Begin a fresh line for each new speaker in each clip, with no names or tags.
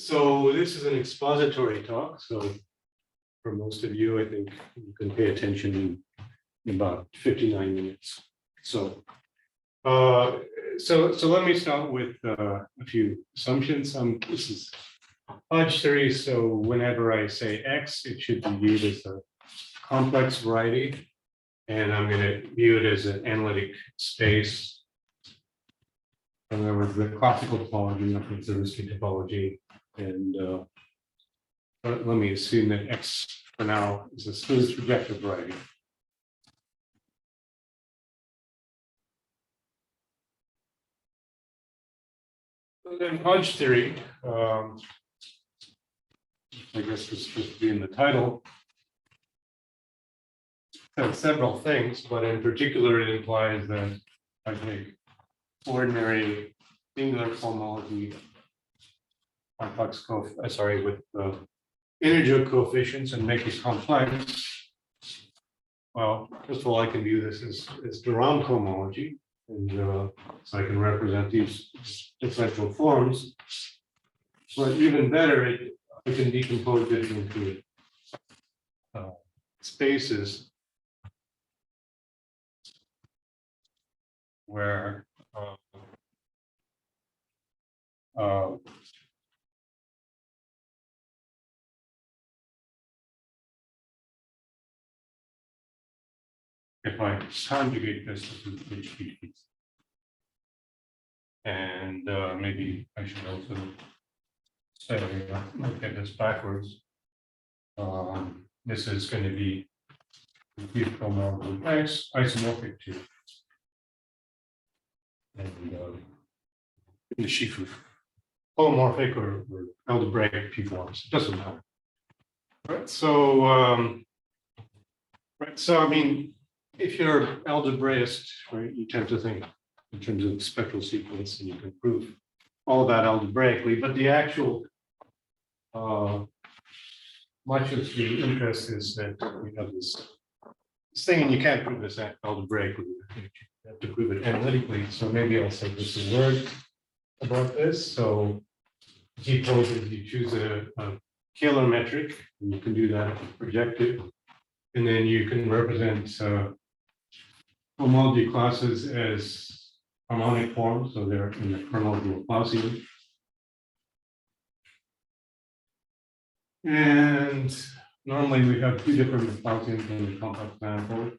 So this is an expository talk, so for most of you, I think you can pay attention in about 59 minutes. So let me start with a few assumptions. This is Hodge series, so whenever I say X, it should be viewed as a complex variety, and I'm going to view it as an analytic space. In other words, the classical topology, not the heuristic topology. And let me assume that X for now is a smooth projective variety. And then Hodge theory, I guess was supposed to be in the title, says several things, but in particular, it implies that I take ordinary singular cohomology complex with integer coefficients and make it complex. Well, first of all, I can view this as Durand cohomology, and so I can represent these differential forms. But even better, I can decompose it into spaces where if I conjugate this to HPPs. And maybe I should also say, look at this backwards. This is going to be compute cohomology X isomorphic to, and in the sheaf of homomorphic or algebraic P forms, it doesn't matter. Right. So, I mean, if you're algebraist, right, you tend to think in terms of spectral sequence, and you can prove all of that algebraically, but the actual much of the interest is that we have this thing, and you can't prove this algebraically. You have to prove it analytically. So maybe I'll say just a word about this. So he poses you choose a Kähler metric, and you can do that projective, and then you can represent homology classes as harmonic forms, so they're in the kernel of the Laplacian. And normally we have two different Laplacians in the complex manifold.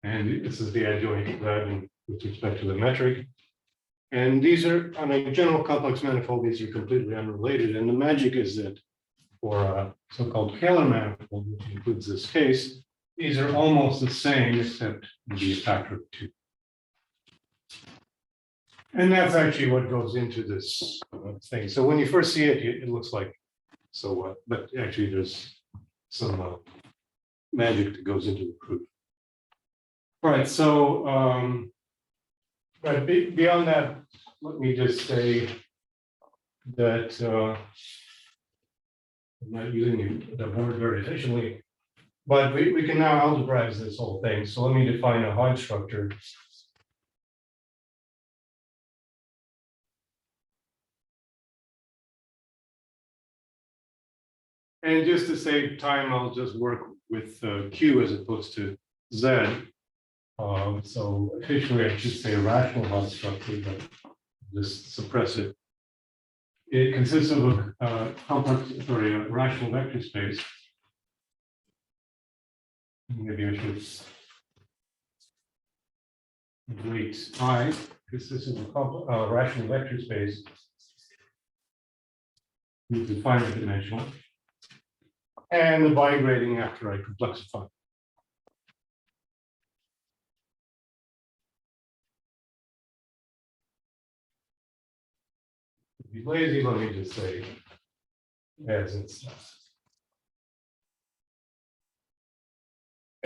And this is the adjoint of that with respect to the metric. And these are, on a general complex manifold, these are completely unrelated. And the magic is that for a so-called Kähler manifold, which includes this case, these are almost the same, except maybe a factor of 2. And that's actually what goes into this thing. So when you first see it, it looks like so what, but actually there's some magic that goes into the proof. All right, so but beyond that, let me just say that I'm not using the word very efficiently, but we can now algebraize this whole thing. So let me define a Hodge structure. And just to save time, I'll just work with Q as opposed to Z. So officially, I should say a rational Hodge structure, but just suppress it. It consists of a a rational vector space. Maybe I should delete I. This is a rational vector space. It's finite dimensional. And the bigrading after I complexify. To be lazy, let me just say as it's.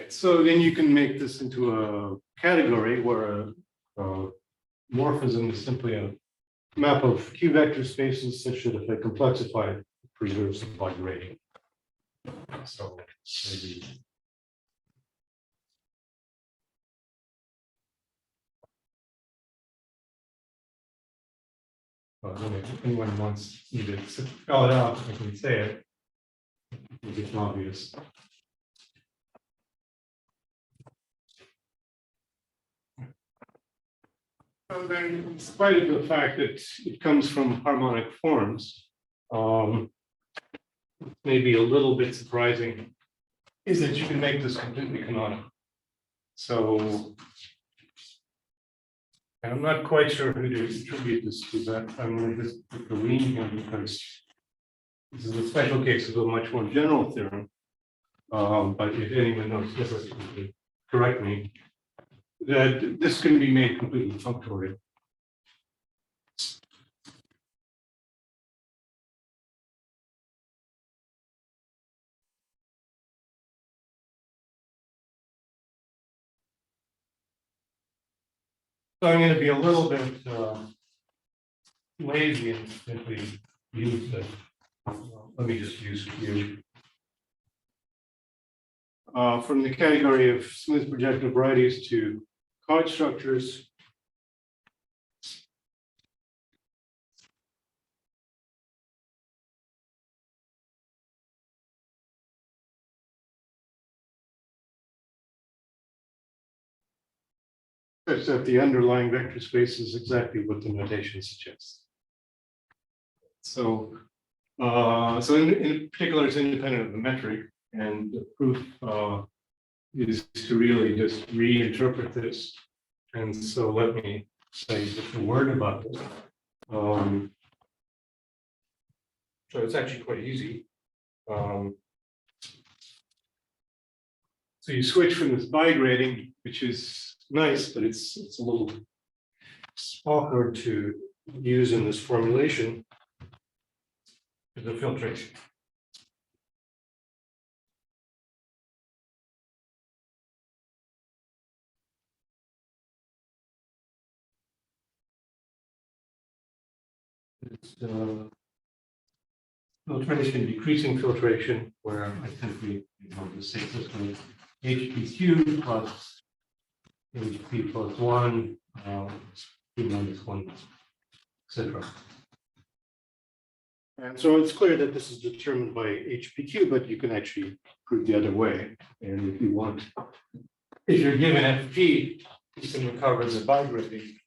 So then you can make this into a category where a morphism is simply a map of Q vector spaces such that if I complexify, it preserves the bigrading. So maybe If anyone wants me to spell it out, I can say it. It's obvious. So then, in spite of the fact that it comes from harmonic forms, maybe a little bit surprising is that you can make this completely canonical. So and I'm not quite sure who to attribute this to, but I'm going to just put the lean here because this is a special case of a much more general theorem. But if anyone knows differently, correct me, that this can be made completely functorial. So I'm going to be a little bit lazy and simply use this. Let me just use Q. From the category of smooth projective varieties to Hodge structures. Such that the underlying vector space is exactly what the notation suggests. So, in particular, it's independent of the metric, and the proof is to really just reinterpret this. And so, let me say just a word about this. So it's actually quite easy. So you switch from this bi-grading, which is nice, but it's a little awkward to use in this formulation, to the filtration. It's filtration, decreasing filtration, where I simply just say this one HPQ plus HP plus 1, P minus 1, etc. And so it's clear that this is determined by HPQ, but you can actually prove the other way. And if you want, if you're given FP, you can recover the bi-grading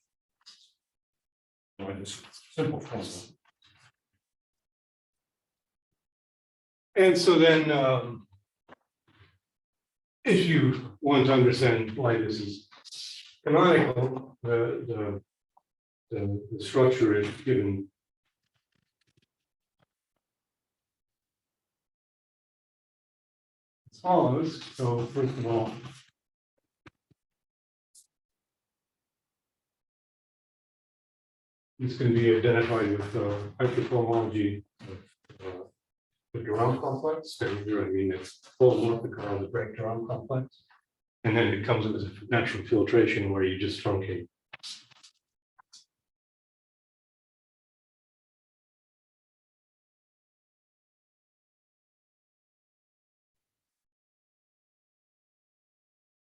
by this simple formula. And so then, if you want to understand why this is canonical, the structure is given as follows. So first of all, this can be identified with hypercohomology of the Durand complex. And here I mean it's holomorphic around the break Durand complex. And then it comes with a natural filtration where you just truncate.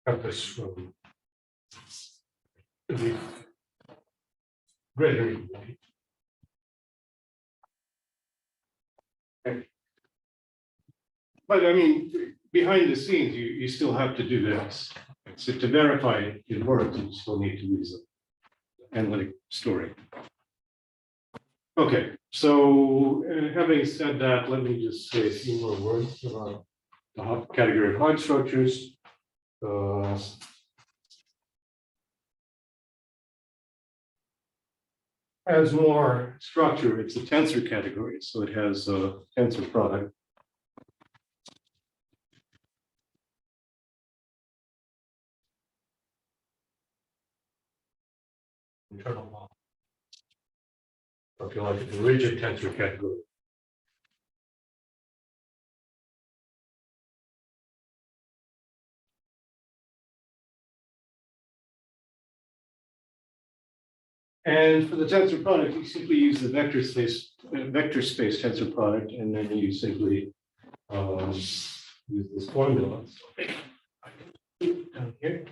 Got this from the greater. But I mean, behind the scenes, you still have to do this. So to verify it works, you still need to use an analytic story. Okay, so having said that, let me just say a few more words about the category of Hodge structures. Has more structure, it's a tensor category, so it has a tensor product. Internal law. Or if you like, it's a rigid tensor category. And for the tensor product, you simply use the vector space tensor product, and then you simply use this formula. Down here.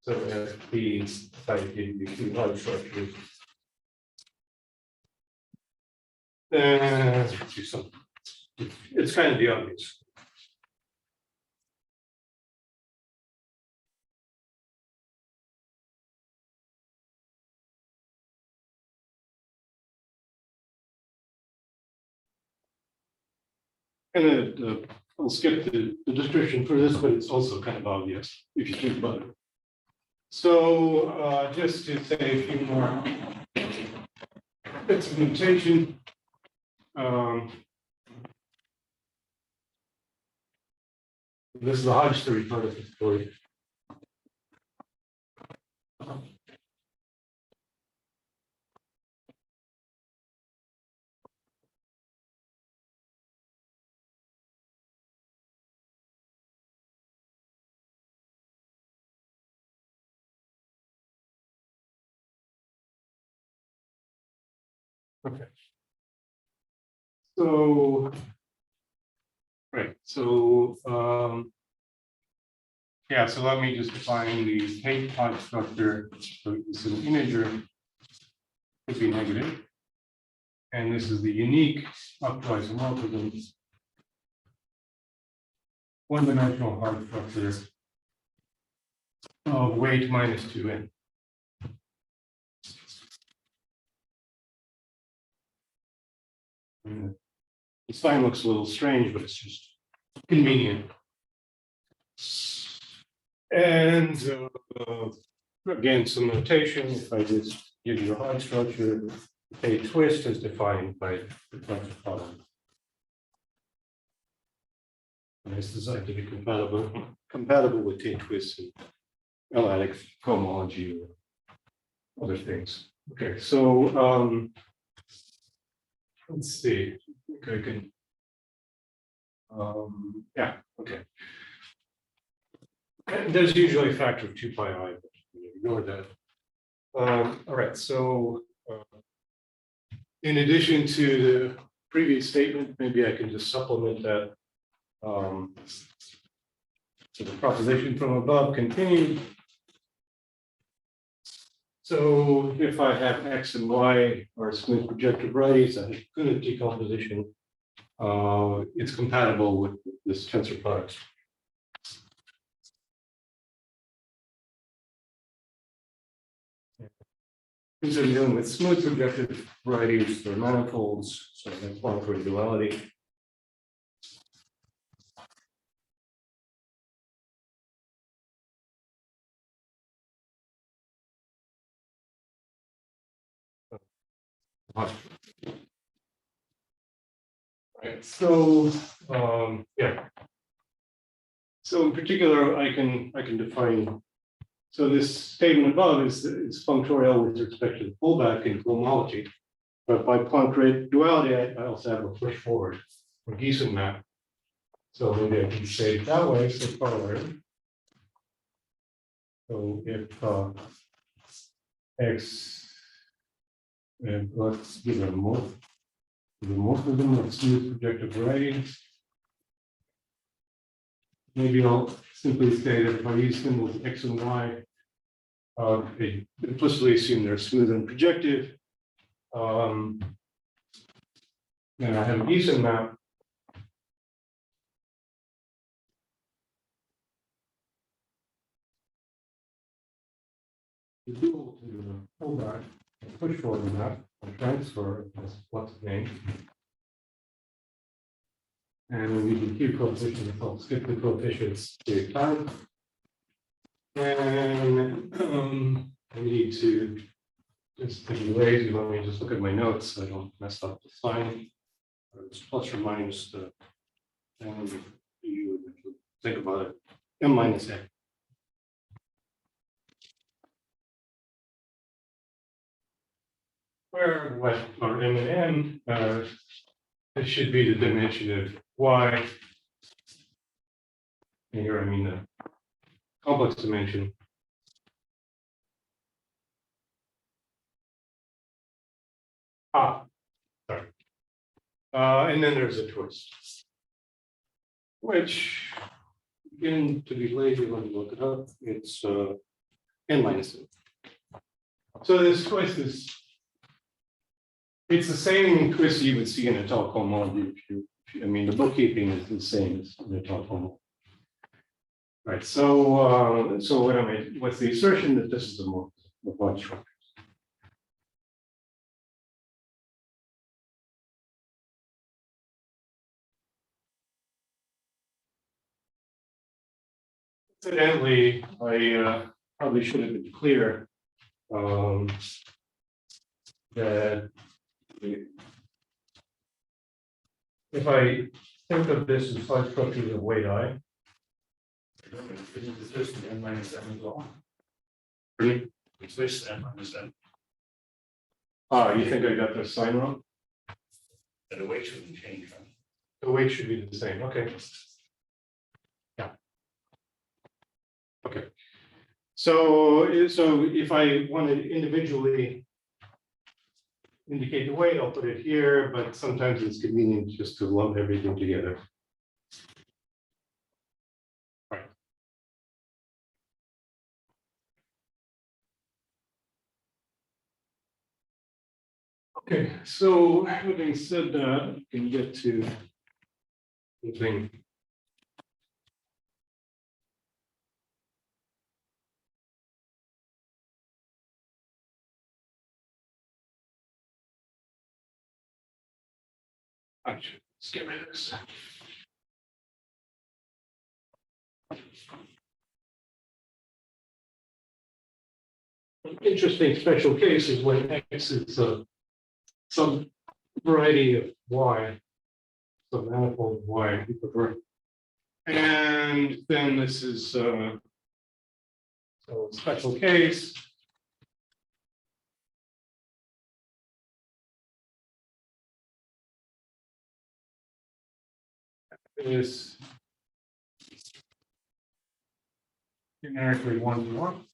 So it has these, if I give you two Hodge structures, let's do something. It's kind of the obvious. And I'll skip the description for this, but it's also kind of obvious if you think about it. So just to say a few more bits of notation. This is the Hodge theory part of the story. Okay. So, right. So, yeah. So let me just define the Tate Hodge structure. So it's an integer. Could be negative, and this is the unique up isomorphism one-dimensional Hodge structure of weight minus 2n. The sign looks a little strange, but it's just convenient. And again, some notation. If I just give you a Hodge structure, a twist is defined by the tensor product. And it's designed to be compatible with T-twist and L-adic cohomology or other things. Okay, so let's see. I can. Yeah. Okay. And there's usually a factor of 2 pi I, but ignore that. All right. So in addition to the previous statement, maybe I can just supplement that. So the proposition from above continued. So if I have X and Y are smooth projective varieties, I have good decomposition. It's compatible with this tensor product. These are dealing with smooth projective varieties or manifolds, so that's one for duality. Right. So yeah. So in particular, I can define. So this statement above is functorial with respect to the pullback in cohomology, but by Poincare duality, I also have a push forward or Giesen map. So maybe I can say it that way. So forward. So if X, and let's give it a morphism of smooth projective varieties. Maybe I'll simply say that if I use symbols X and Y, they implicitly assume they're smooth and projective. Then I have a Giesen map. The dual to the pullback, push forward map, and transfer, that's what's the name. And when we do coefficients, I'll skip the coefficients to time. And I need to just to be lazy, let me just look at my notes so I don't mess up the sign. It's plus or minus the, and you think about it, m minus a. Where what or m and n, it should be the dimension of y. And here I mean the complex dimension. Sorry. And then there's a twist, which, again, to be lazy, let me look it up. It's n minus n. So this twist is It's the same twist you would see in a telephone model. I mean, the bookkeeping is the same as in a telephone model. Right, so what's the assertion that this is a more Hodge structure? Incidentally, I probably should have been clear that if I think of this as Hodge structures of weight I.
Isn't this just n minus m as well?
Really?
It's this n minus m,
Oh, you think I got the sign wrong?
and the weight shouldn't change, right?
The weight should be the same, okay. Yeah. Okay. So if I want to individually indicate the weight, I'll put it here, but sometimes it's convenient just to lump everything together. Right. Okay, so having said that, we can get to the thing. Actually, let's get rid of this. An interesting special case is when X is some variety of Y, some manifold of Y, we prefer. And then this is so a special case. Is generically 1-to-1.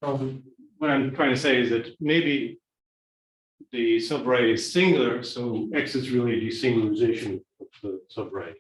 So what I'm trying to say is that maybe the subright is singular, so X is really a desingularization of the subright.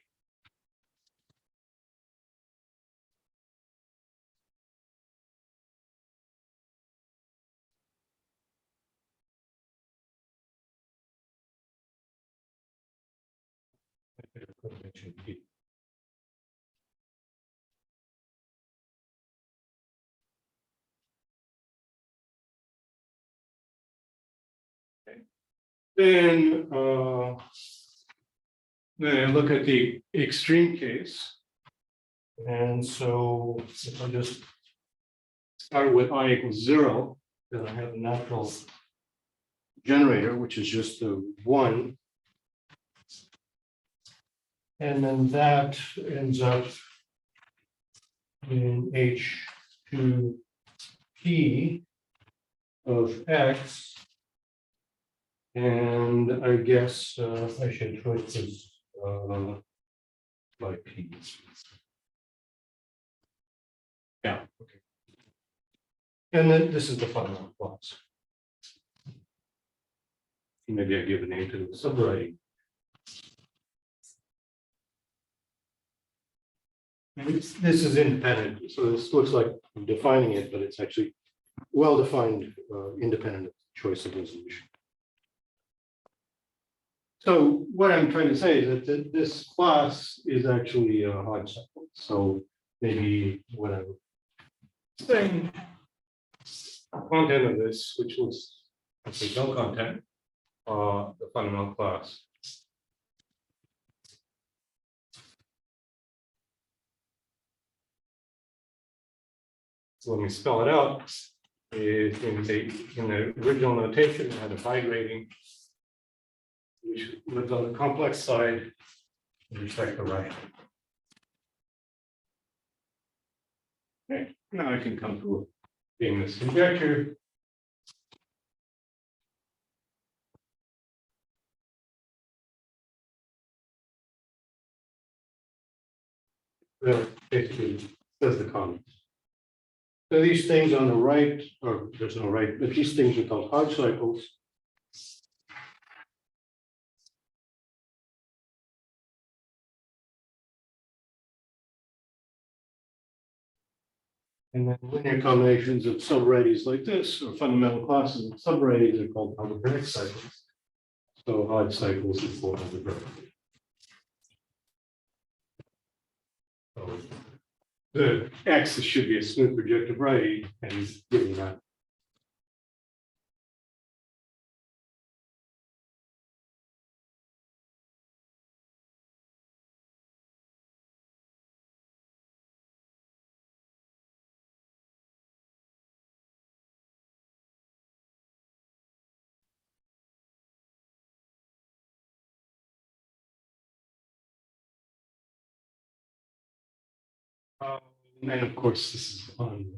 Then I look at the extreme case. And so if I just start with I equals 0, then I have a natural generator, which is just the 1. And then that ends up in H2P of X. And I guess I should put this by P. Yeah, okay. And then this is the fundamental clause. Maybe I give a name to the subwriting. This is independent, so this looks like I'm defining it, but it's actually well-defined, independent of choice of resolution. So what I'm trying to say is that this class is actually a Hodge cycle. So maybe what I'm saying, content of this, which was actually no content, the fundamental class. So let me spell it out. Is in the original notation, it had a by grading, which lived on the complex side with respect to right. Okay, now I can come to being this conjecture. Well, basically says the comments. So these things on the right, or there's no right, but these things are called Hodge cycles. And then linear combinations of subvarieties like this, or fundamental classes of subvarieties, are called algebraic cycles. So Hodge cycles is for algebraic. So the X should be a smooth projective variety, and he's giving that. And of course, this is on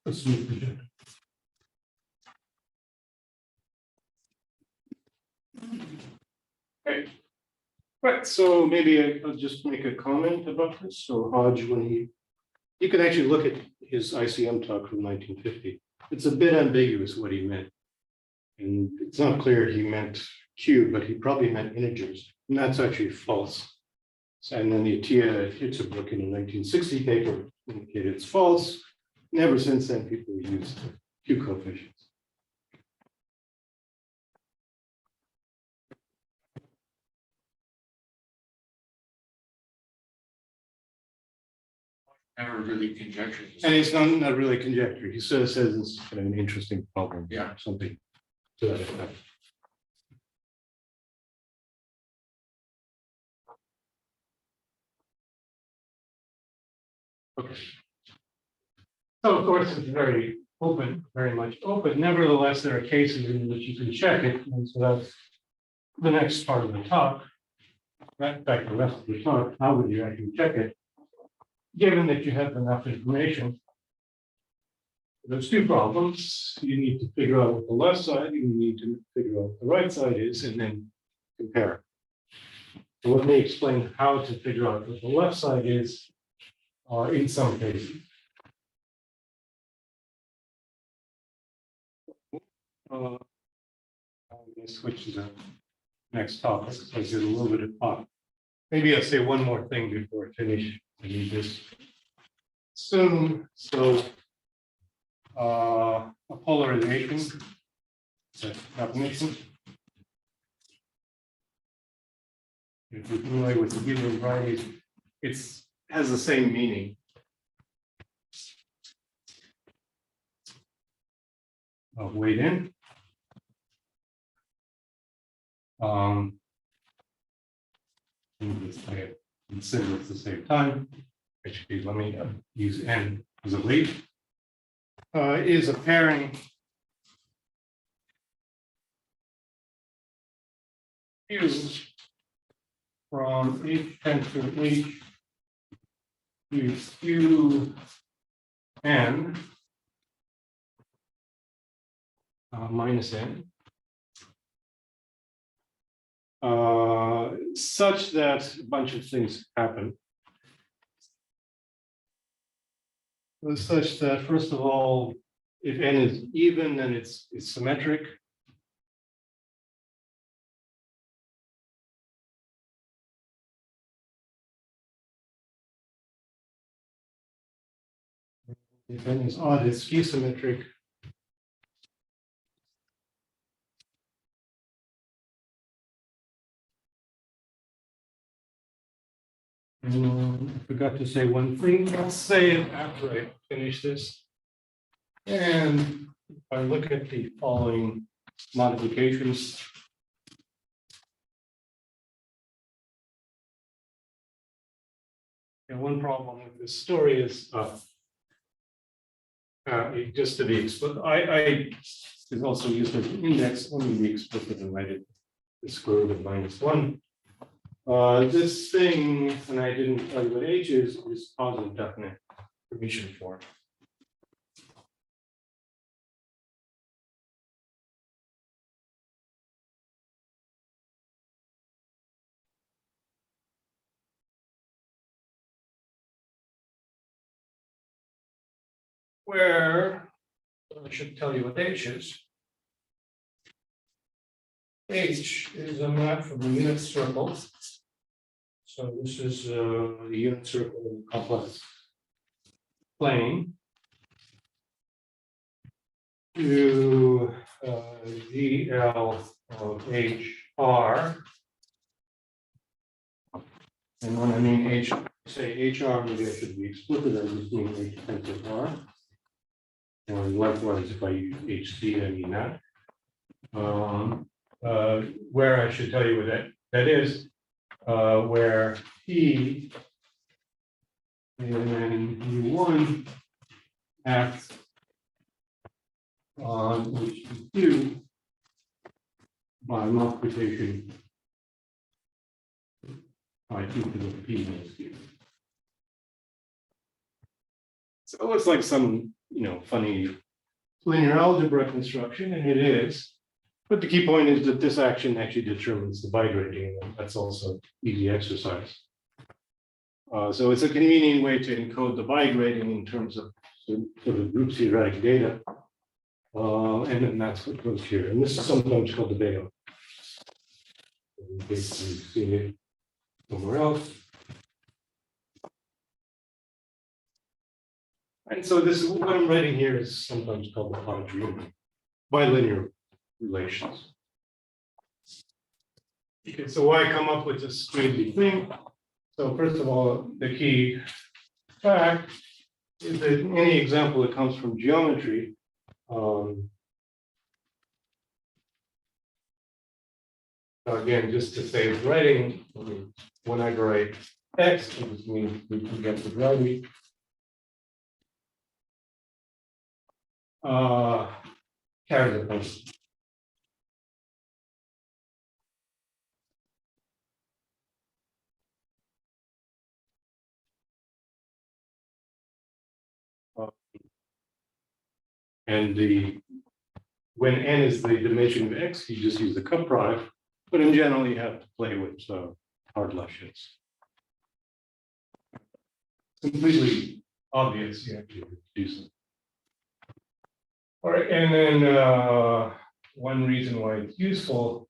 a smooth projective. Okay. Right, so maybe I'll just make a comment about this. So Hodge, when you can actually look at his ICM talk from 1950. It's a bit ambiguous what he meant. And it's not clear he meant Q, but he probably meant integers. And that's actually false. And then the Atiyah Hitzebrook in the 1960 paper indicated it's false. And ever since then, people use Q coefficients.
Never really conjectured.
And it's not really conjecture. He says it's kind of an interesting problem.
Yeah.
Something to that effect. Okay. So of course, it's very open, very much open. Nevertheless, there are cases in which you can check it. And so that's the next part of the talk. In fact, the rest of the talk, how would you actually check it? Given that you have enough information. There's two problems. You need to figure out what the left side, you need to figure out what the right side is, and then compare. So let me explain how to figure out what the left side is in some cases. I'm going to switch to the next topic. So I did a little bit of talk. Maybe I'll say one more thing before I finish. I need this soon. So a polarization, definition. If you're familiar with the Euler varieties, it has the same meaning. Of weight in. And symbol at the same time. Actually, let me use n as a weight. Is a pairing Q from H tends to H to Q n minus n. Such that a bunch of things happen. Such that, first of all, if n is even, then it's symmetric. If n is odd, it's skew symmetric. I forgot to say one thing. I'll say it after I finish this. And if I look at the following modifications. And one problem with this story is just to be explicit, I is also used as an index. Let me be explicit and write it the square root of -1. This thing, and I didn't tell you what H is positive definite Hermitian form. Where I should tell you what H is. H is a map from the unit circle. So this is the unit circle complex plane to DL of HR. And when I mean say HR, maybe I should be explicit, I just mean H tensor R. And likewise, if I use HC, I mean that. Where I should tell you what that is, where P in U1 acts on HQ by multiplication by 2 to the P minus Q. So it looks like some, funny linear algebra construction, and it is. But the key point is that this action actually determines the bigrading, and that's also easy exercise. So it's a convenient way to encode the bigrading in terms of sort of group theoretic data. And then that's what goes here. And this is sometimes called the Bayo. In case you've seen it somewhere else. And so this is what I'm writing here is sometimes called the Hodge union, bilinear relations. Okay, so why come up with this crazy thing? So first of all, the key fact is that any example that comes from geometry, again, just to save writing, when I write X, it just means we can get the gravity. Carries a constant. And when n is the dimension of X, you just use the cup product, but in general, you have to play with hard lushes. Completely obvious, you have to do something. All right, and then one reason why it's useful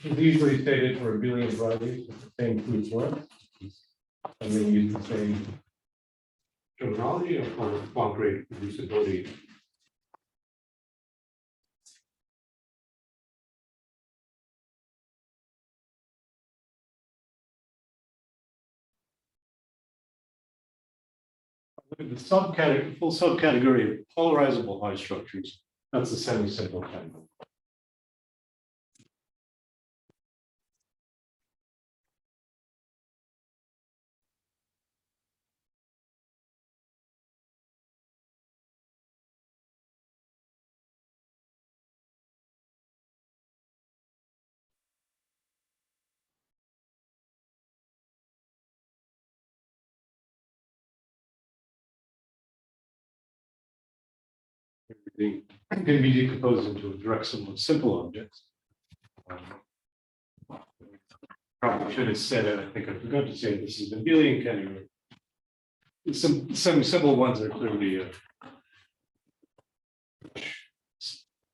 is easily stated for a billion varieties with the same proof work. And then use the same terminology of Planck rate reproducibility. The subcategory, full subcategory of polarizable Hodge structures. That's the semi-simple category. Everything can be decomposed into a direct sum of simple objects. Probably should have said it. I think I forgot to say this is the Abelian category. Some simple ones are clearly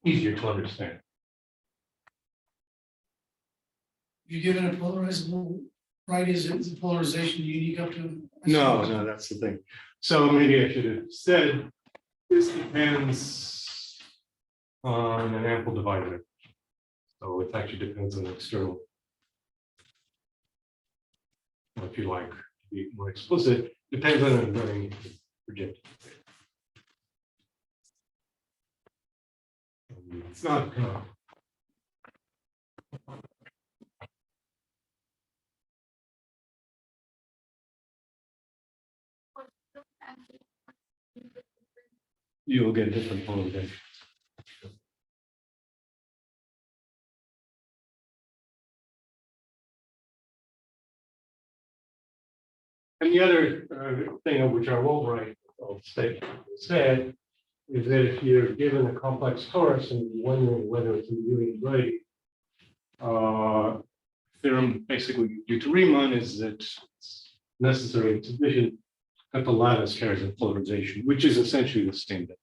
easier to understand.
You given a polarizable, right? Is the polarization unique up to?
No, that's the thing. So maybe I should have said this depends on an ample divisor. So it actually depends on the external. If you like to be more explicit, depends on an invariant projected. It's not. You'll get different polarization. And the other thing of which I will write, I'll state said, is that if you're given a complex torus and you're wondering whether it's a really right, theorem basically due to Riemann is that it's necessary and sufficient that the lattice carries a polarization, which is essentially the same thing.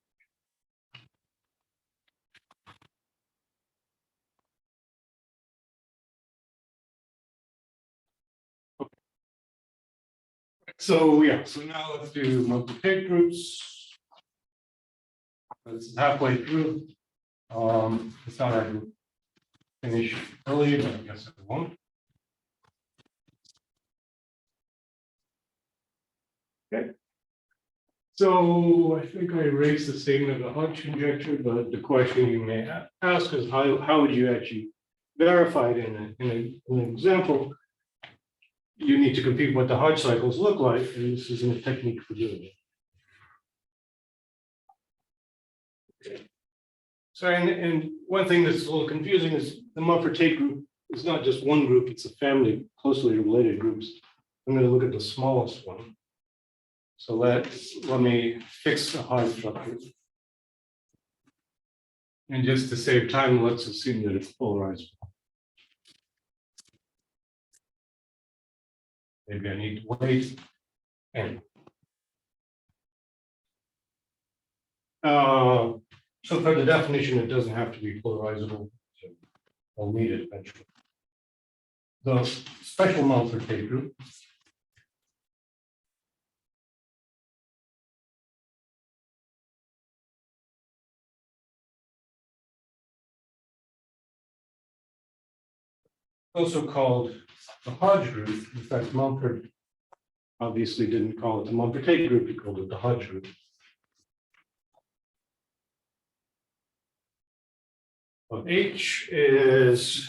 So, yeah, so now let's do Mumford-Tate groups. It's halfway through. I thought I would finish early, but I guess I won't. Okay. So I think I raised the statement of the Hodge conjecture, but the question you may ask is how would you actually verify it in an example? You need to compute what the Hodge cycles look like, and this is a technique for doing it. So, and one thing that's a little confusing is the Mumford-Tate group is not just one group, it's a family of closely related groups. I'm going to look at the smallest one. So let me fix the Hodge structure. And just to save time, let's assume that it's polarized. Maybe I need to wait. And so for the definition, it doesn't have to be polarizable. So I'll need it eventually. The special Mumford-Tate group also called the Hodge group. In fact, Mumford obviously didn't call it the Mumford-Tate group, he called it the Hodge group. Well, H is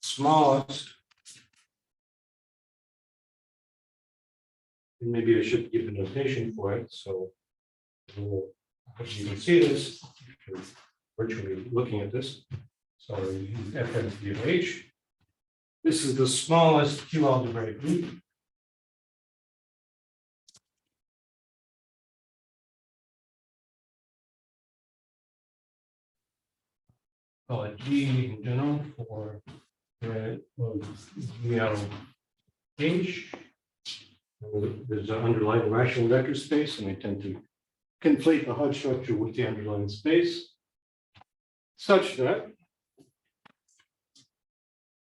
smallest. And maybe I should give a notation for it. So you can see this, if you're virtually looking at this. So FNP of H. This is the smallest Q algebraic group. Call it G in general for G out of H. There's an underlying rational vector space, and I tend to conflate the Hodge structure with the underlying space, such that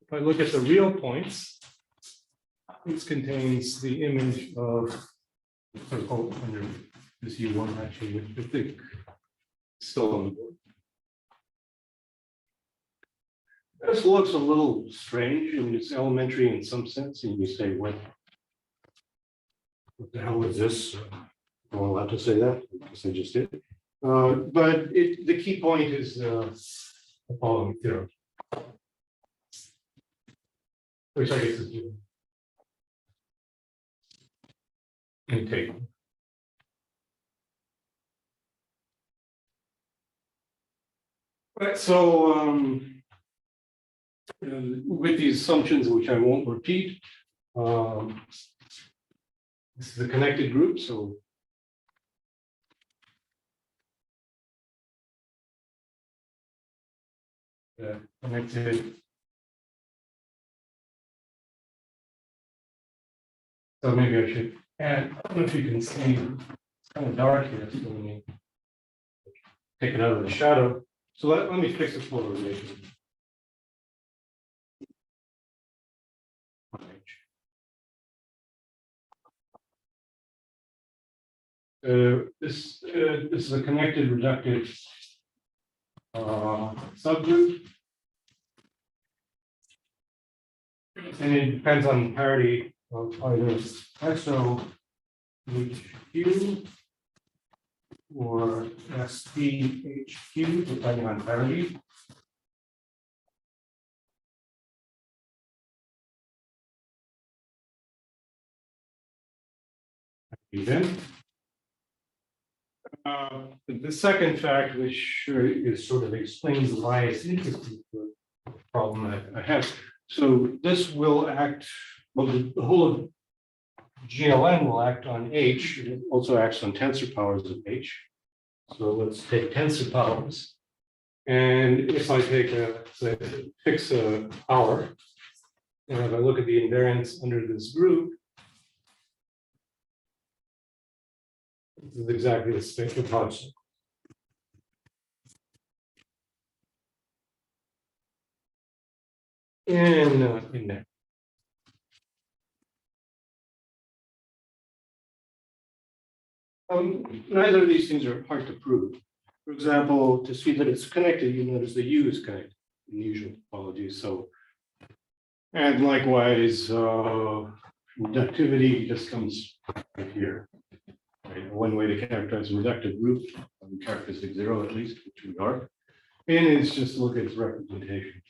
if I look at the real points, this contains the image of under this U1 actually, which I think is still on the board. This looks a little strange. I mean, it's elementary in some sense, and you say, what the hell is this? I'm not allowed to say that because I just did. But the key point is the following theorem, which I guess is intake. Right, so with these assumptions, which I won't repeat, this is a connected group, so connected. So maybe I should add, I don't know if you can see, it's kind of dark here, so let me take it out of the shadow. So let me fix the polarization. This is a connected reductive subgroup. And it depends on parity of either SO HQ or SPHQ, depending on parity. Then the second fact, which is sort of explains why it's interesting for the problem that I have. So this will act, well, the whole of GLN will act on H. It also acts on tensor powers of H. So let's take tensor powers. And if I take say, fix a power, and if I look at the invariance under this group, this is exactly the spatial Hodge. In there. Neither of these things are hard to prove. For example, to see that it's connected, you notice the U is connected in usual topology. So, and likewise, reductivity just comes right here. Right? One way to characterize a reductive group, characteristic 0 at least, which we are, and is just look at its representation.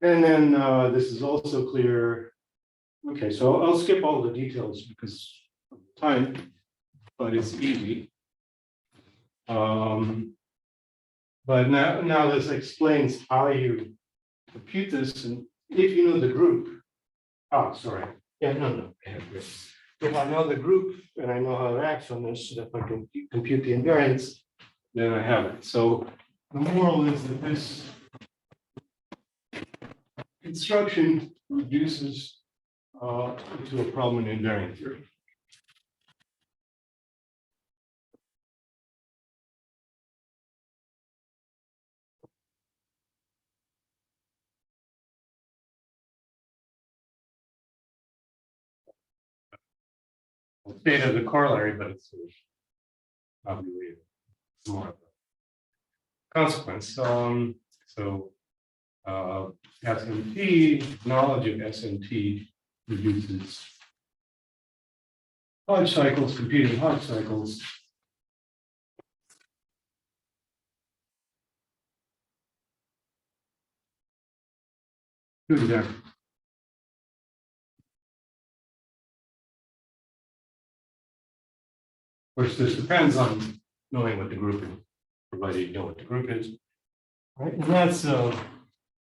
And then this is also clear. Okay, so I'll skip all the details because of time, but it's easy. But now this explains how you compute this, and if you know the group. Oh, sorry. Yeah, no. If I know the group and I know how it acts on this, if I can compute the invariance, then I have it. So the moral is that this construction reduces to a problem in invariant theory. It's data the corollary, but it's not really more of a consequence. So SMT, knowledge of SMT reduces Hodge cycles, competing Hodge cycles. Good there. Of course, this depends on knowing what the group is, provided you know what the group is. Right, and that's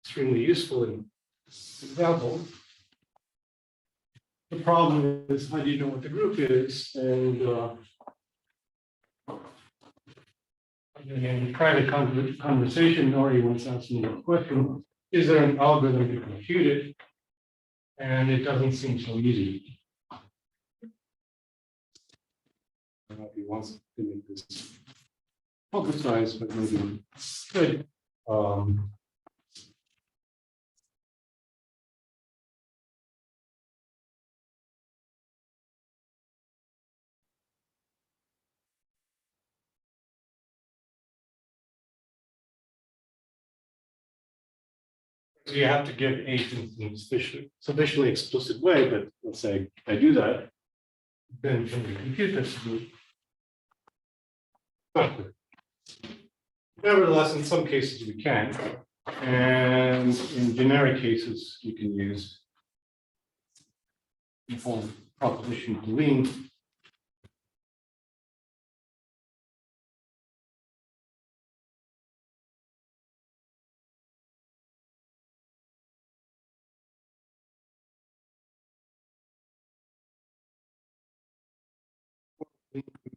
extremely useful in this example. The problem is, how do you know what the group is? And in private conversation, Nori once asked me a question: is there an algorithm to compute it? And it doesn't seem so easy. I don't know if he wants to make this publicized, but maybe good. So you have to give H in a sufficiently explicit way, but let's say I do that, then can we compute this? Nevertheless, in some cases we can, and in generic cases you can use the whole proposition to lean.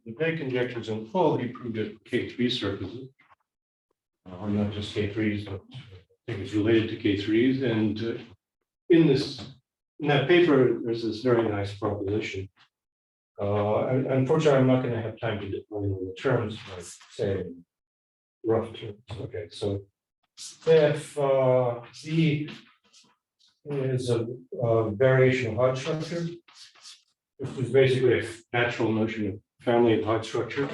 The Bay conjectures in full, he proved it K3 surfaces, or not just K3s, but I think it's related to K3s. And in that paper, there's this very nice proposition. Unfortunately, I'm not going to have time to define the terms, like say rough terms. Okay, so if Z is a variation of Hodge structure, which is basically a natural notion of family of Hodge structure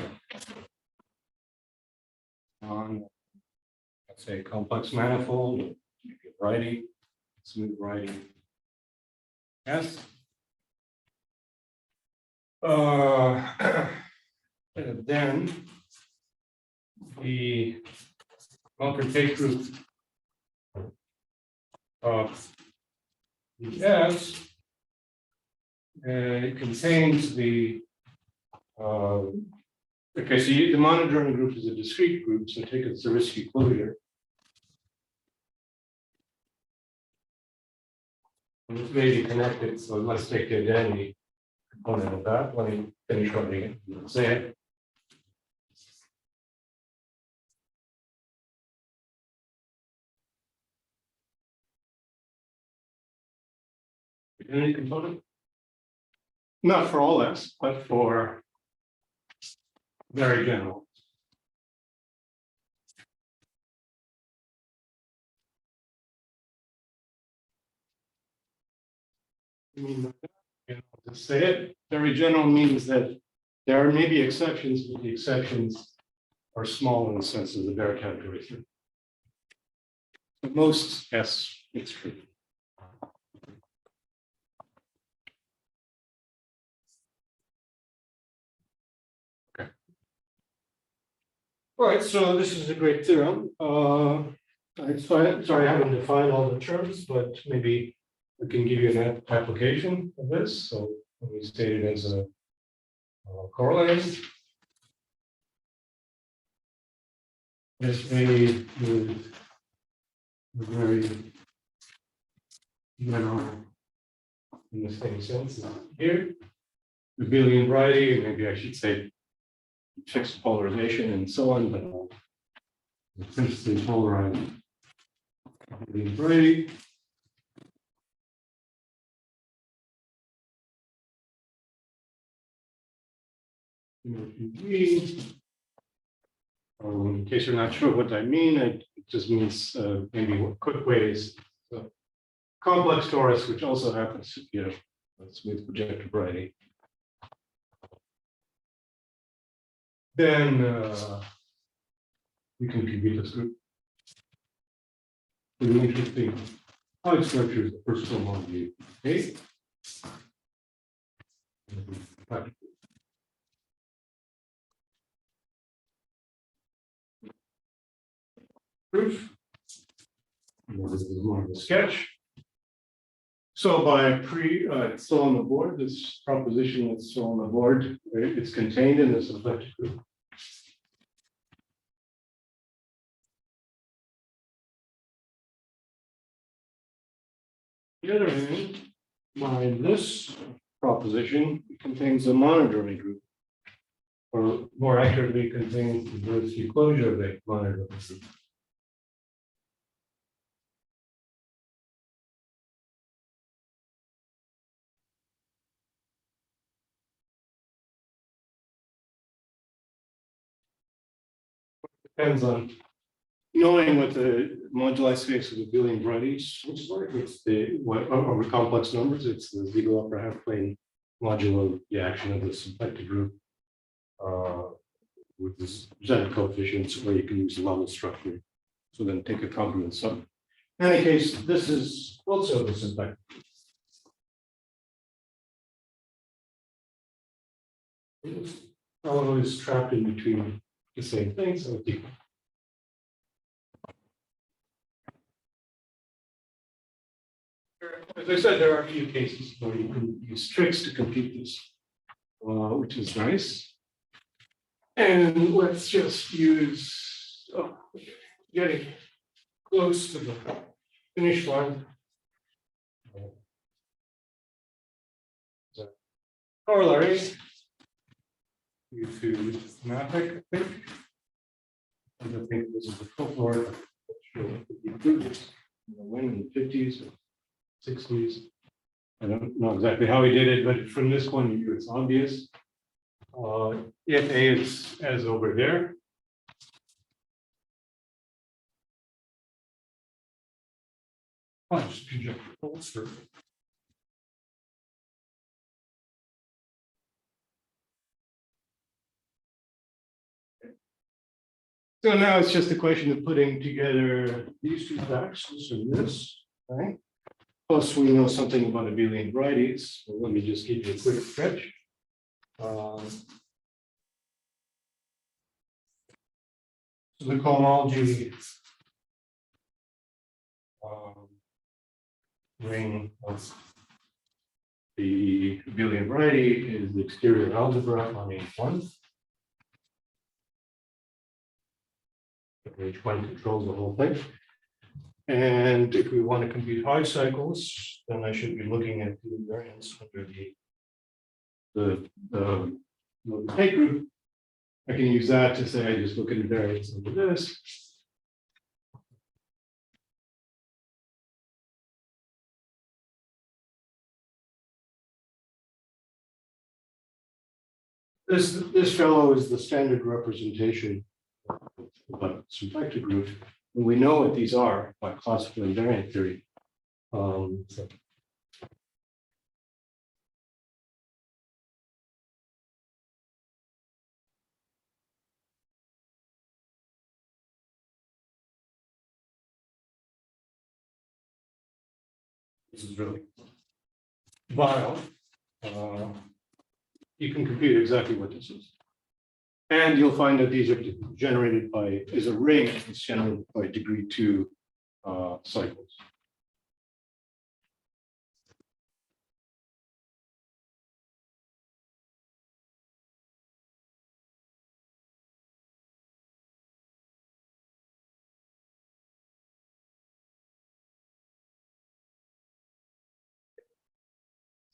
on, let's say, complex manifold, variety, smooth variety. Yes. Then the Mumford-Tate group of the S it contains the okay, so the monodromy group is a discrete group, so take a Zariski closure. And it's maybe connected, so let's take the identity component of that. Let me finish writing it and say it. Identity component? Not for all S, but for very general. I mean, to say it, very general means that There are maybe exceptions, but the exceptions are small in the sense of the bare calculation. But most, yes, it's true. Okay. All right, so this is a great theorem. Sorry, I haven't defined all the terms, but maybe we can give you an application of this. So let me state it as a corollary. If A with very general in the same sense as here, abelian variety, maybe I should say fixed polarization and so on, but principally polarized abelian variety. In case you're not sure what I mean, it just means maybe what quick ways. So complex torus, which also happens to be a smooth projective variety. Then we can compute this group. The interesting Hodge structure is the first homology. Okay. Proof. This is more of a sketch. So by it's still on the board, this proposition that's still on the board, it's contained in this symplectic group. On the other hand, by this proposition contains a monodromy group, or more accurately contains the vertice closure of a monodromy group. Depends on knowing what the moduli space of abelian varieties looks like. It's the what over complex numbers. It's the zero upper half plane modulo the action of the symplectic group with this Z coefficients, or you can use the level structure. So then take a complement sum. In any case, this is also the symplectic. Fellow is trapped in between the same thing, so it's equal. As I said, there are a few cases where you can use tricks to compute this, which is nice. And let's just use getting close to the finish line. So, corollary. You to Mavic, I think. And I think this is the folklore. When in the 50s or 60s. I don't know exactly how he did it, but from this point of view, it's obvious. If A is as over there. Just conjecture bolster. So now it's just a question of putting together these two facts, this and this, right? Plus, we know something about abelian varieties. So let me just give you a quick stretch. So the cohomology ring of the abelian variety is the exterior algebra on H1. H1 controls the whole thing. And if we want to compute Hodge cycles, then I should be looking at the invariance under the Tate group. I can use that to say I just look at invariance under this. This fellow is the standard representation of symplectic group. And we know what these are by classical invariant theory. So this is really vile, you can compute exactly what this is. And you'll find that these are generated by, is a ring that's generated by degree 2 cycles.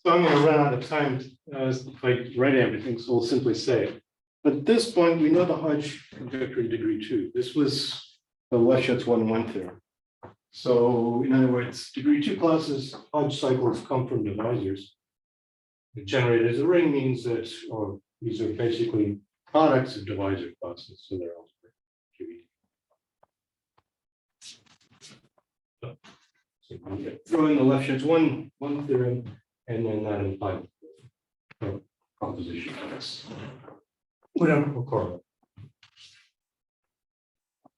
So I'm going to run out of time if I write everything, so we'll simply say it. But at this point, we know the Hodge conjecture in degree 2. This was the Leschetz 1-1 theorem. So in other words, degree 2 classes, Hodge cycles come from divisors. Generated as a ring means that, or these are basically products of divisor classes, so they're all QED. So you throw in the Leschetz 1-1 theorem, and then that implies composition. Whatever, we'll call it.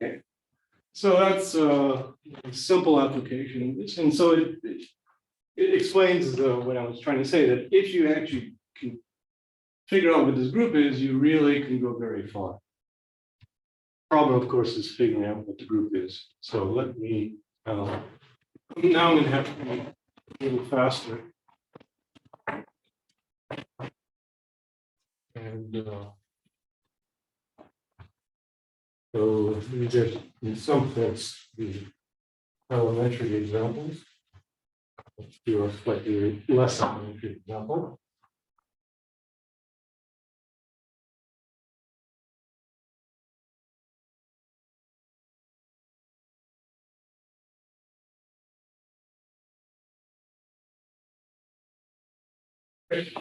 Okay. So that's a simple application of this. And so it explains what I was trying to say, that if you actually can figure out what this group is, you really can go very far. Problem, of course, is figuring out what the group is. So let me, now I'm going to have to be a little faster. And so these are, in some sense, the elementary examples. Let's do a slightly less elementary example. Okay.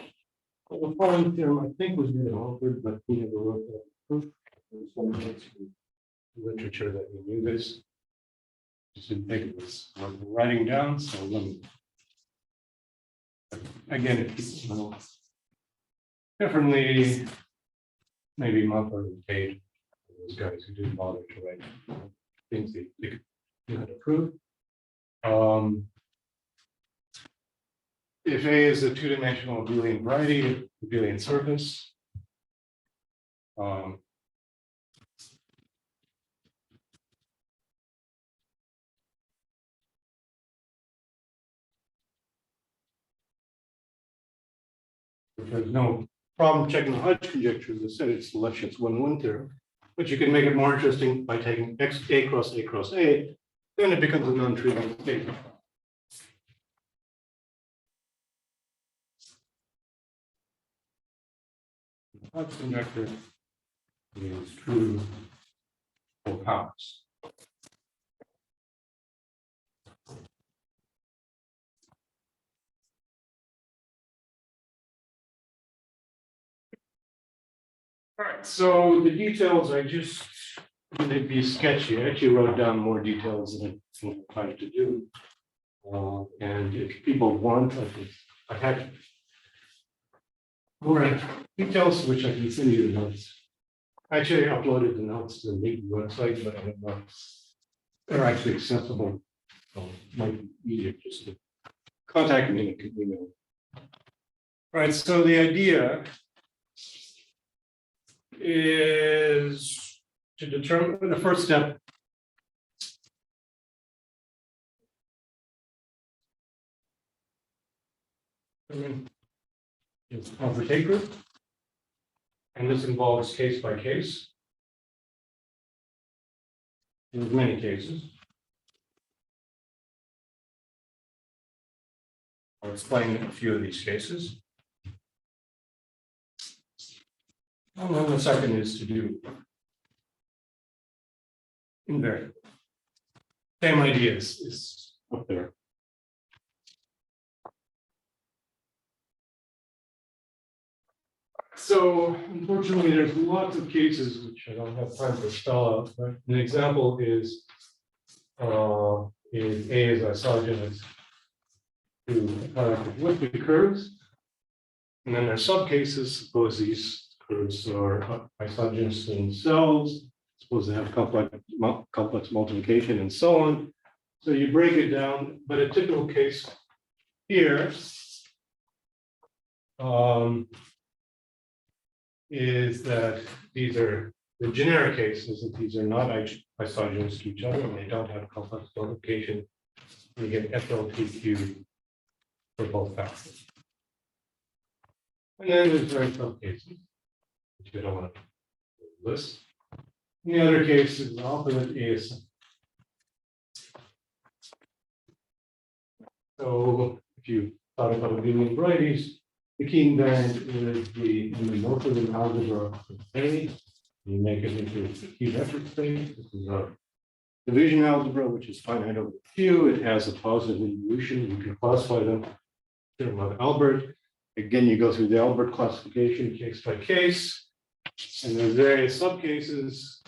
Well, the following theorem I think was really awkward, but we never wrote that proof. There's some literature that we knew this. Just didn't think it was worth writing down, so let me. Again, it's differently, maybe Mumford-Tate, those guys who didn't bother to write things they had to prove. If A is a two-dimensional abelian variety, abelian surface, there's no problem checking the Hodge conjecture. As I said, it's the Leschetz 1-1 theorem, but you can make it more interesting by taking X A cross A cross A, then it becomes a non-trivial statement. The Hodge conjecture is true for powers. All right, so the details I just, they'd be sketchy. I actually wrote down more details than I tried to do. And if people want, I had more details which I can send you the notes. Actually, I uploaded the notes to the meeting website, but I don't know. They're actually accessible. So it might be easier just to contact me and email. All right, so the idea is to determine the first step. Is Mumford-Tate group, and this involves case by case. In many cases, I'll explain a few of these cases. And then the second is to do invariant. Same idea is up there. So unfortunately, there's lots of cases which I don't have time to spell out, but an example is A is isogenous to a product of liquid curves. And then there are subcases, suppose these curves are isogenous themselves, suppose they have complex multiplication and so on. So you break it down, but a typical case here is that these are the generic cases, that these are not isogenous to each other, and they don't have complex multiplication. You get FLTQ for both factors. And then there's very some cases, which we don't want to list. In the other case is the opposite is. So if you thought about abelian varieties, the Keene band is the Mumford algebra of A. You make it into a key vector space. This is a division algebra, which is finite over Q. It has a positive evolution. You can classify them in Albert. Again, you go through the Albert classification case by case, and there's various subcases.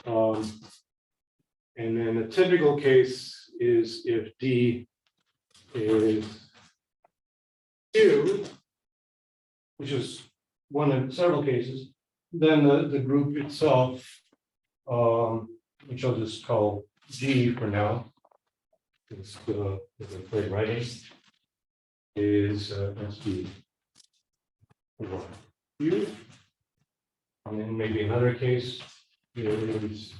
And then a typical case is if D is Q, which is one in several cases, then the group itself, which I'll just call G for now, it's the great writing, is SD. Q. And then maybe another case is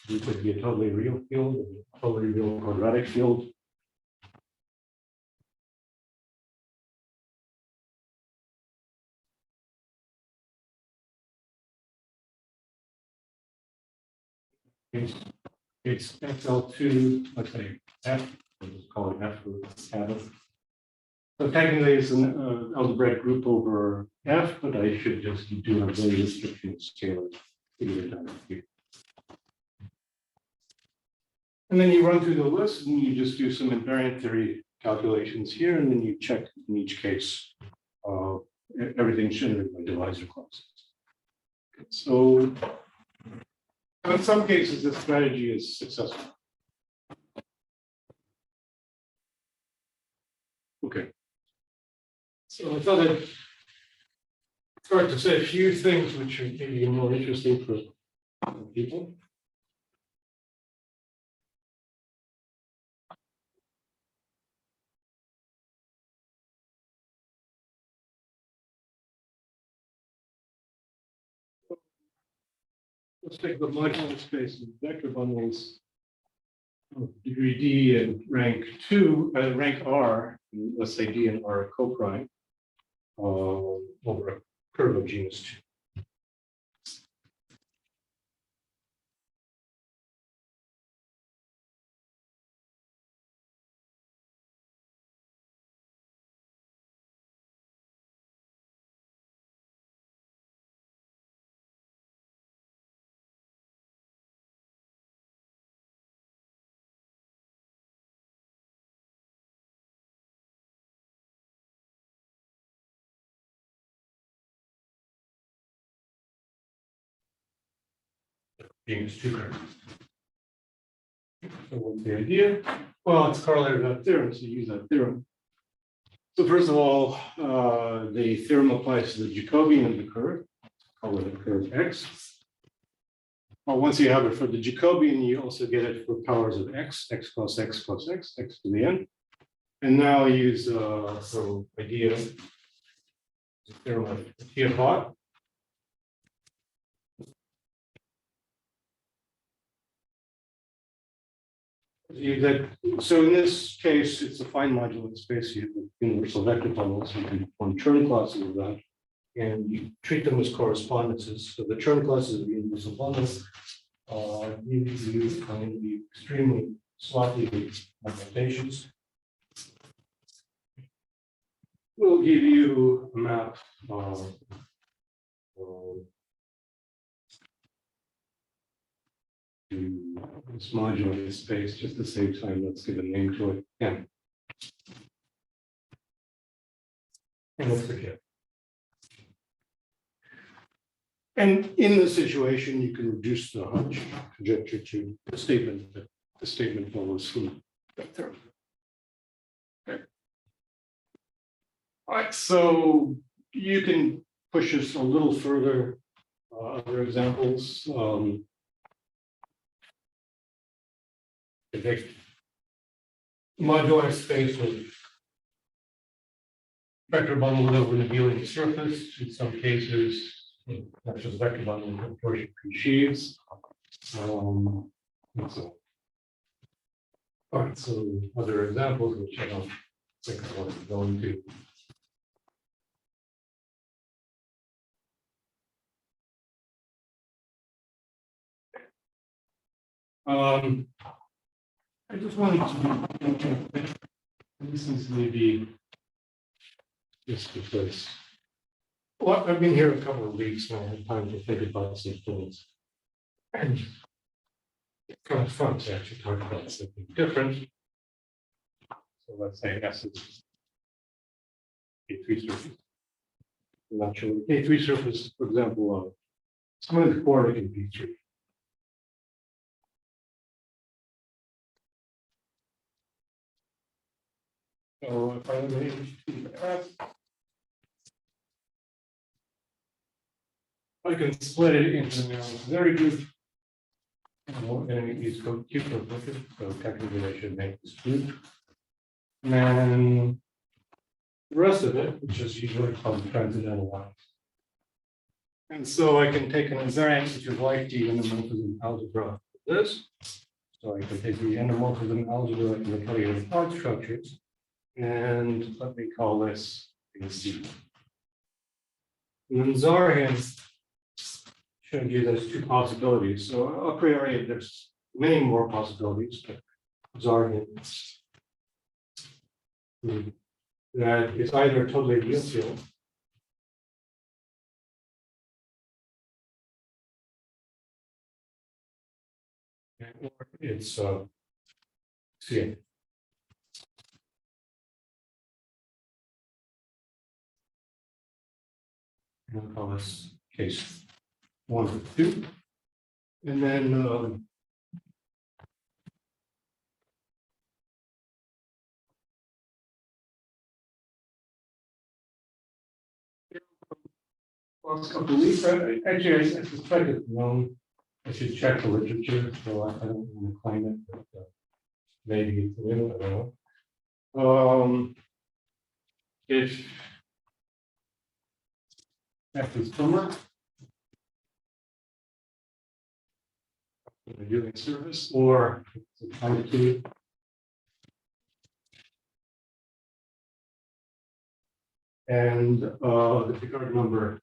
it could be a totally real field, a totally real quadratic field. It's FL2, let's say F, we'll just call it F for Adam. So technically it's an algebraic group over F, but I should just do a very restriction scalar. And then you run through the list and you just do some invariant theory calculations here, and then you check in each case everything's generated by divisor clauses. So in some cases, this strategy is successful. Okay. So I thought I'd start to say a few things which are maybe more interesting for people. Let's take the modular space of vector bundles of degree D and rank 2, rank R, and let's say D and R are coprime over a curve of genus 2. Genus 2 curve. So what's the idea? Well, it's correlated with that theorem, so you use that theorem. So first of all, the theorem applies to the Jacobian of the curve, call it a curve X. Well, once you have it for the Jacobian, you also get it for powers of X, X plus X plus X, X to the n. And now I use some idea, the theorem of Title Hodge. So in this case, it's a fine modular space. You have the universal vector bundles. You can form Chern classes of that, and you treat them as correspondences. So the Chern classes of the universal bundles you going to be extremely sloppy notations. We'll give you a map to this modular space just to save time. Let's give a name to it. M. And let's forget. And in this situation, you can reduce the Hodge conjecture to the statement that the statement follows from that theorem. Okay. All right, so you can push this a little further. Other examples. Modular space with vector bundled over the healing surface, in some cases, not just vector bundled, but torsion-free sheaves. And so. All right, so other examples, which I don't think I want to go into. I just wanted to, this is maybe just because, well, I've been here a couple of weeks and I had time to think about some things. And it's kind of fun to actually talk about something different. So let's say S is K3 surface. I'm not sure. K3 surface, for example, smooth quartic in P3. So if I I can split it into the very group. And it's called Q perfect, so technically I should make this group. And the rest of it, which is usually called transcendental lines. And so I can take an invariant, which is like the endomorphism algebra of this. So I can take the endomorphism algebra in the Title Hodge structures. And let me call this Z. And then Zarhan showed you there's two possibilities. So a priori, there's many more possibilities, but Zarhan that is either totally unifield or it's CN. I'll call this case 1 or 2. And then last couple of weeks, actually, I suspect it's known. I should check the literature, so I don't want to claim it, but maybe it's real, I don't know. If F is summer, the healing surface, or it's a type 2. And the Picard number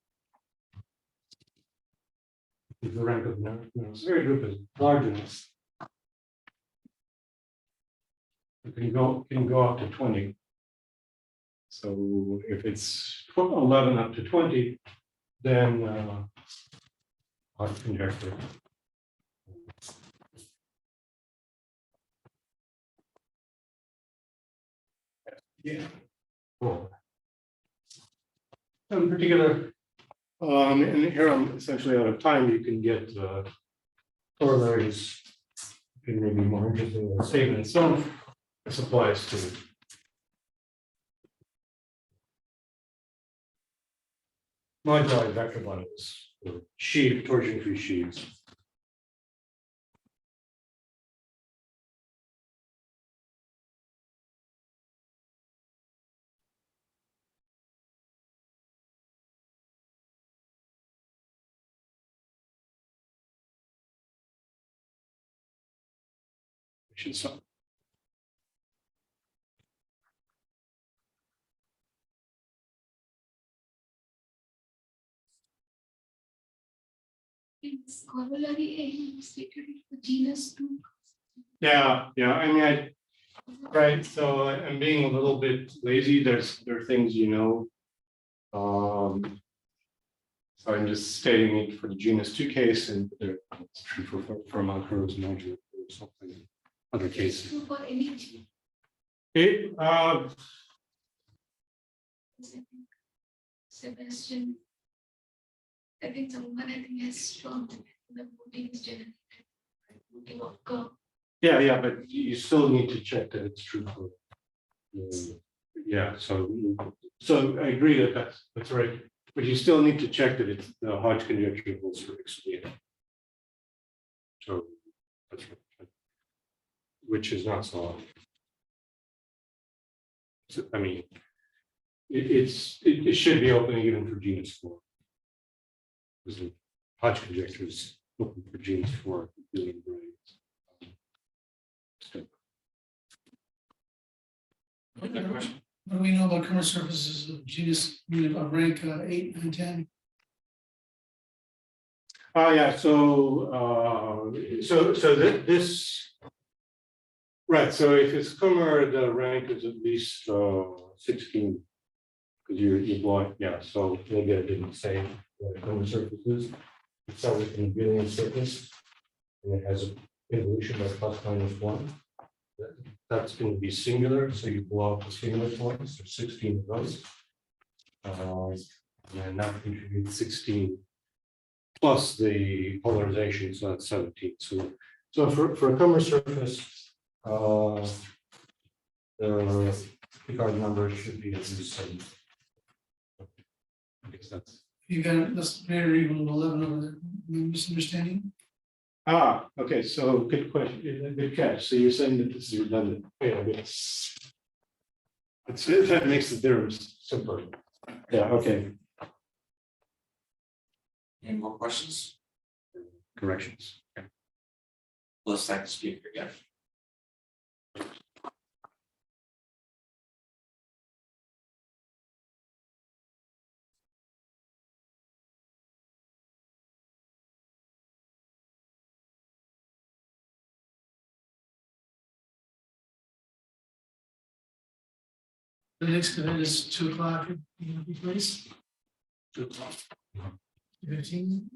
is the rank of the Neurosphere group is large enough. It can go up to 20. So if it's 11 up to 20, then Hodge conjecture. Yeah. Cool. In particular, and here I'm essentially out of time. You can get corollaries. It may be more interesting than the statement itself. This applies to moduli vector bundles or sheave, torsion-free sheaves. So
It's corollary stated for genus 2.
yeah. I mean, right. So I'm being a little bit lazy. There are things so I'm just stating it for the genus 2 case, and it's true for macros modular or something. Other cases.
True for any G.
It
I think Sebastian. I think someone has shown that the voting is generated. Voting of curve.
yeah, but you still need to check that it's true for. Yeah, so I agree that that's right, but you still need to check that it's the Hodge conjecture holds for XP. So that's right, which is not so. I mean, it should be open even for genus 4. Because the Hodge conjecture is open for genus 4. Billion brains.
Another question?
What do we know about commercial surfaces of genus, of rank 8 and 10?
Oh, yeah, so this. Right, so if it's Kummer, the rank is at least 16. Because you're blind, yeah, so maybe I didn't say what Kummer surfaces. It starts with an abelian surface. And it has an involution by ±1. That's going to be singular, so you blow up the singular points, there's 16 of those. And that contributes 16 plus the polarization, so that's 17. So for a Kummer surface, the Picard number should be at least 7. I guess that's.
You got that's greater or equal to 11 over there. Misunderstanding?
Okay, so good question, good catch. So you're saying that this is redundant? Yeah, yes. That makes the difference simpler. Yeah, okay.
Any more questions?
Corrections.
Let's thank the speaker again.
The next event is 2 o'clock. You know, be please.
2 o'clock.
15.